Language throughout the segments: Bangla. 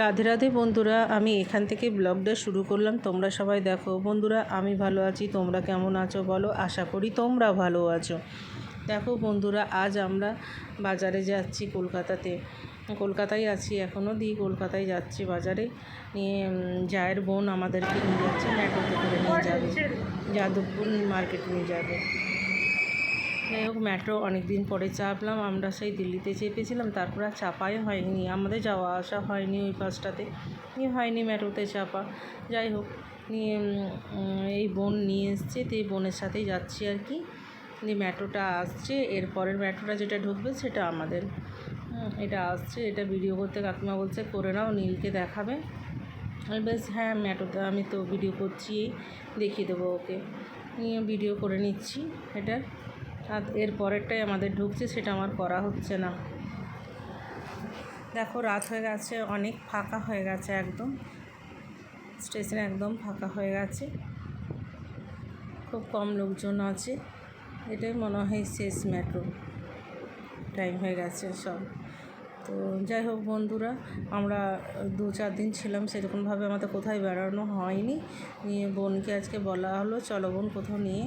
রাধে রাধে বন্ধুরা, আমি এখান থেকে ব্লগটা শুরু করলাম। তোমরা সবাই দেখো বন্ধুরা, আমি ভালো আছি, তোমরা কেমন আছো বলো। আশা করি তোমরা ভালো আছো। দেখো বন্ধুরা, আজ আমরা বাজারে যাচ্ছি কলকাতায় আছি এখনও, কলকাতায় যাচ্ছি বাজারে নিয়ে। জায়ের বোন আমাদেরকে নিয়ে যাচ্ছে, মেট্রোতে করে নিয়ে যাবে, যাদবপুর মার্কেট নিয়ে যাবে। যাই হোক, মেট্রো অনেক দিন পরে চাপলাম। আমরা সেই দিল্লিতে চেপেছিলাম, তারপর আর চাপাই হয়নি, আমাদের যাওয়া আসা হয়নি ওই পাশটাতে, নিয়ে হয়নি মেট্রোতে চাপা। যাই হোক, নিয়ে এই বোন নিয়ে এসছে, তো এই বোনের সাথেই যাচ্ছি আর কি। নিয়ে মেট্রোটা আসছে, এরপরের মেট্রোটা যেটা ঢুকবে সেটা আমাদের। এটা আসছে, এটা ভিডিও করতে কাকিমা বলছে করে নাও, নীলকে দেখাবে। আমি বেশ হ্যাঁ, মেট্রোতে আমি তো ভিডিও করছি, দেখিয়ে দেবো ওকে। নিয়ে ভিডিও করে নিচ্ছি এটা। আর এর পরেরটাই আমাদের ঢুকছে, সেটা আমার করা হচ্ছে না। দেখো রাত হয়ে গেছে, অনেক ফাঁকা হয়ে গেছে, একদম স্টেশন একদম ফাঁকা হয়ে গেছে, খুব কম লোকজন আছে। এটাই মনে হয় শেষ মেট্রো, টাইম হয়ে গেছে সব। তো যাই হোক বন্ধুরা, আমরা 2-4 দিন ছিলাম, সেরকমভাবে আমাদের কোথায় বেড়ানো হয়নি। নিয়ে বোনকে আজকে বলা হলো চলো বোন কোথাও নিয়ে,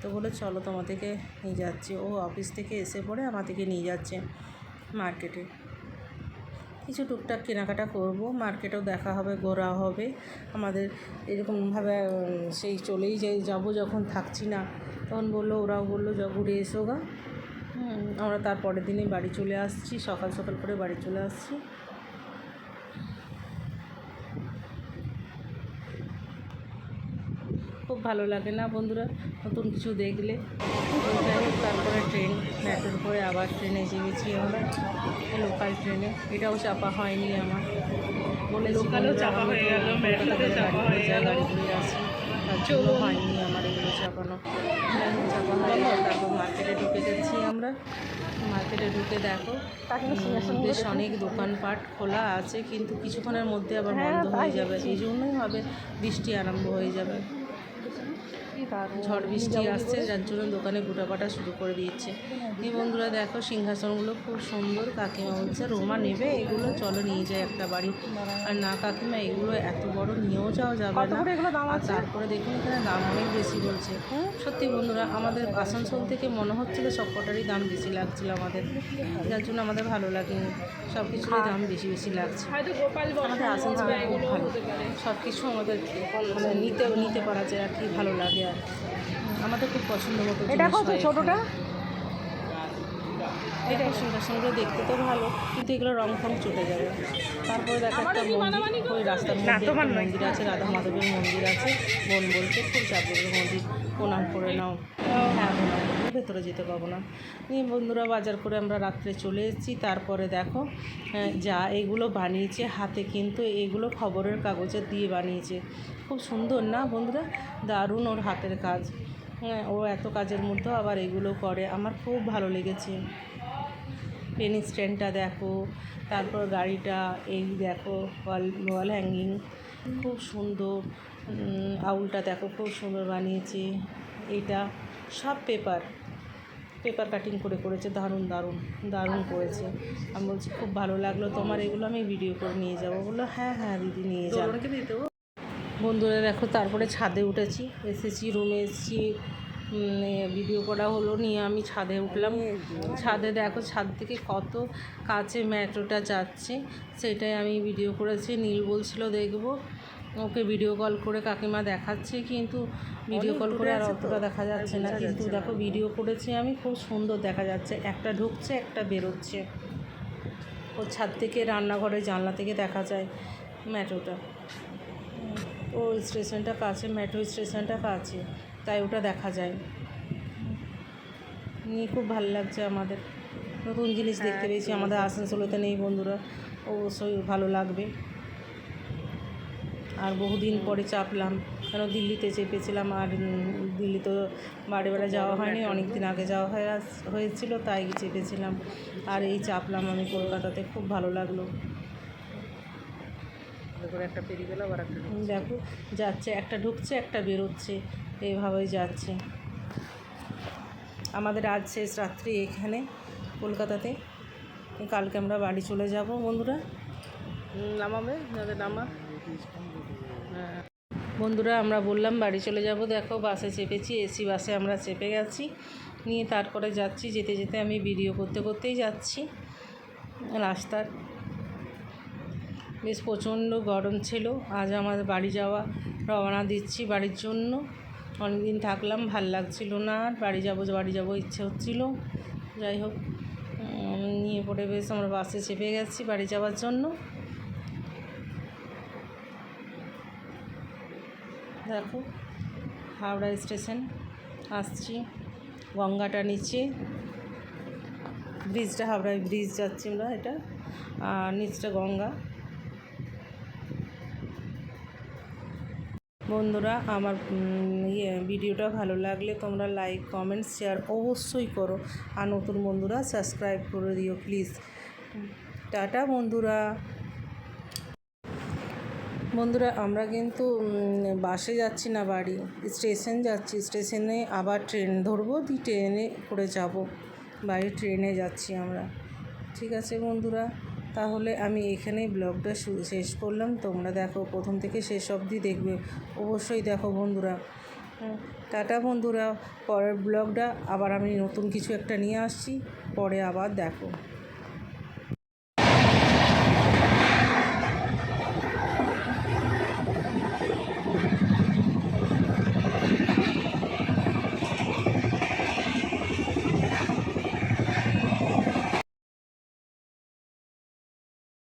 তো বলে চলো তোমাদেরকে নিয়ে যাচ্ছি। ও অফিস থেকে এসে পড়ে আমাদেরকে নিয়ে যাচ্ছে মার্কেটে। কিছু টুকটাক কেনাকাটা করব, মার্কেটেও দেখা হবে, ঘোরা হবে আমাদের। এরকমভাবে সেই চলেই যাবো, যখন থাকছি না তখন ওরাও বললো ঘুরে এসো গা। আমরা তারপরের দিনই বাড়ি চলে আসছি, সকাল সকাল করে বাড়ি চলে আসছি। খুব ভালো লাগে না বন্ধুরা নতুন কিছু দেখলে। যাই হোক, তারপরে ট্রেন, মেট্রোর পরে আবার ট্রেনে চেপেছি আমরা, লোকাল ট্রেনে। এটাও চাপা হয়নি আমার, বলে লোকালও চাপা হয়ে গেল, মেট্রোতে চাপা হয়ে গেল, গাড়ি করে আসি, তার জন্য হয়নি আমার এগুলো চাপানো। চাপা হয়ে গেল, তারপর মার্কেটে ঢুকে যাচ্ছি আমরা। মার্কেটে ঢুকে দেখো বেশ অনেক দোকানপাট খোলা আছে, কিন্তু কিছুক্ষণের মধ্যে আবার বন্ধ হয়ে যাবে, এই জন্যই হবে বৃষ্টি আরম্ভ হয়ে যাবে। ঝড় বৃষ্টি আসছে, যার জন্য দোকানে গোটাপাটা শুরু করে দিয়েছে। এই বন্ধুরা দেখো, সিংহাসনগুলো খুব সুন্দর। কাকিমা বলছে রোমা নেবে এগুলো, চলো নিয়ে যাই একটা বাড়ি। আর না কাকিমা, এগুলো এত বড় নিয়েও যাওয়া যাবে না। আর তারপরে দেখুন এখানে দাম অনেক বেশি বলছে। সত্যি বন্ধুরা, আমাদের আসানসোল থেকে মনে হচ্ছিল সব কটারই দাম বেশি লাগছিল আমাদের, যার জন্য আমাদের ভালো লাগেনি। সব কিছুরই দাম বেশি বেশি লাগছে। আমাদের আসানসোলে খুব ভালো, সব কিছু আমাদের মানে নিতে পারা যায় আর কি, ভালো লাগে আর আমাদের খুব পছন্দ মতো। এটা ছোটোটা, এটা সিংহাসনগুলো দেখতে তো ভালো, কিন্তু এগুলো রং ফং চটে যাবে। তারপরে দেখো একটা মন্দির, ওই রাস্তার মধ্যে মন্দির আছে, রাধা মাধবের মন্দির আছে। বোন বলছে খুব চাপের মন্দির, প্রণাম করে নাও। হ্যাঁ প্রণাম করে, ভেতরে যেতে পাবো না। নিয়ে বন্ধুরা বাজার করে আমরা রাত্রে চলে এসেছি। তারপরে দেখো যা এগুলো বানিয়েছে হাতে, কিন্তু এগুলো খবরের কাগজে দিয়ে বানিয়েছে। খুব সুন্দর না বন্ধুরা, দারুণ ওর হাতের কাজ। হ্যাঁ, ও এত কাজের মধ্যেও আবার এগুলো করে, আমার খুব ভালো লেগেছে। পেন স্ট্যান্ডটা দেখো, তারপর গাড়িটা, এই দেখো ওয়াল হ্যাঙ্গিং খুব সুন্দর। আউলটা দেখো খুব সুন্দর বানিয়েছে। এইটা সব পেপার কাটিং করে করেছে, দারুণ দারুণ দারুণ করেছে। আমি বলছি খুব ভালো লাগলো তোমার, এগুলো আমি ভিডিও করে নিয়ে যাবো। বললো হ্যাঁ হ্যাঁ দিদি নিয়ে যাবো। বন্ধুরা দেখো, তারপরে ছাদে উঠেছি, এসেছি রুমে এসেছি, ভিডিও করা হলো, নিয়ে আমি ছাদে উঠলাম। ছাদে দেখো, ছাদ থেকে কত কাছে মেট্রোটা যাচ্ছে, সেটাই আমি ভিডিও করেছি। নীল বলছিল দেখব, ওকে ভিডিও কল করে কাকিমা দেখাচ্ছে, কিন্তু ভিডিও কল করে আর অতটা দেখা যাচ্ছে না। কিন্তু দেখো ভিডিও করেছি আমি, খুব সুন্দর দেখা যাচ্ছে, একটা ঢুকছে একটা বেরোচ্ছে। ওর ছাদ থেকে রান্নাঘরের জানলা থেকে দেখা যায় মেট্রোটা। ও স্টেশনটা কাছে, মেট্রো স্টেশনটা কাছে, তাই ওটা দেখা যায়। নিয়ে খুব ভালো লাগছে আমাদের, নতুন জিনিস দেখতে পেয়েছি, আমাদের আসানসোলেতে নেই বন্ধুরা, অবশ্যই ভালো লাগবে। আর বহুদিন পরে চাপলাম, কেন দিল্লিতে চেপেছিলাম, আর দিল্লি তো বারে বারে যাওয়া হয়নি, অনেক দিন আগে যাওয়া হয়েছিল, তাই চেপেছিলাম। আর এই চাপলাম আমি কলকাতাতে, খুব ভালো লাগলো। একটা পেরিয়ে গেল, আবার একটা দেখো যাচ্ছে, একটা ঢুকছে একটা বেরোচ্ছে, এইভাবেই যাচ্ছে। আমাদের আজ শেষ রাত্রি এখানে কলকাতাতে, কালকে আমরা বাড়ি চলে যাব বন্ধুরা। নামাবে যাতে নামা। হ্যাঁ বন্ধুরা, আমরা বললাম বাড়ি চলে যাব, দেখো বাসে চেপেছি, এসি বাসে আমরা চেপে গেছি, নিয়ে তারপরে যাচ্ছি। যেতে যেতে আমি ভিডিও করতে করতেই যাচ্ছি। রাস্তার বেশ প্রচণ্ড গরম ছিল। আজ আমাদের বাড়ি যাওয়া রওনা দিচ্ছি বাড়ির জন্য। অনেকদিন থাকলাম, ভাল লাগছিল না, আর বাড়ি যাব ইচ্ছে হচ্ছিল। যাই হোক, নিয়ে পড়ে বেশ আমরা বাসে চেপে গেছি বাড়ি যাওয়ার জন্য। দেখো হাওড়া স্টেশন আসছি, গঙ্গাটা নিচে, ব্রিজটা হাওড়া ব্রিজ যাচ্ছি আমরা, এটা আর নিচটা গঙ্গা। বন্ধুরা, আমার ভিডিওটা ভালো লাগলে তোমরা লাইক, কমেন্ট, শেয়ার অবশ্যই করো, আর নতুন বন্ধুরা সাবস্ক্রাইব করে দিও প্লিজ। টাটা বন্ধুরা। বন্ধুরা, আমরা কিন্তু বাসে যাচ্ছি না, বাড়ি স্টেশন যাচ্ছি। স্টেশনে আবার ট্রেন ধরবো, ট্রেনে করে যাব বাড়ি, ট্রেনে যাচ্ছি আমরা। ঠিক আছে বন্ধুরা, তাহলে আমি এখানেই ব্লগটা শেষ করলাম। তোমরা দেখো, প্রথম থেকে শেষ অবধি দেখবে, অবশ্যই দেখো বন্ধুরা। টাটা বন্ধুরা, পরের ব্লগটা আবার আমি নতুন কিছু একটা নিয়ে আসছি, পরে আবার দেখো।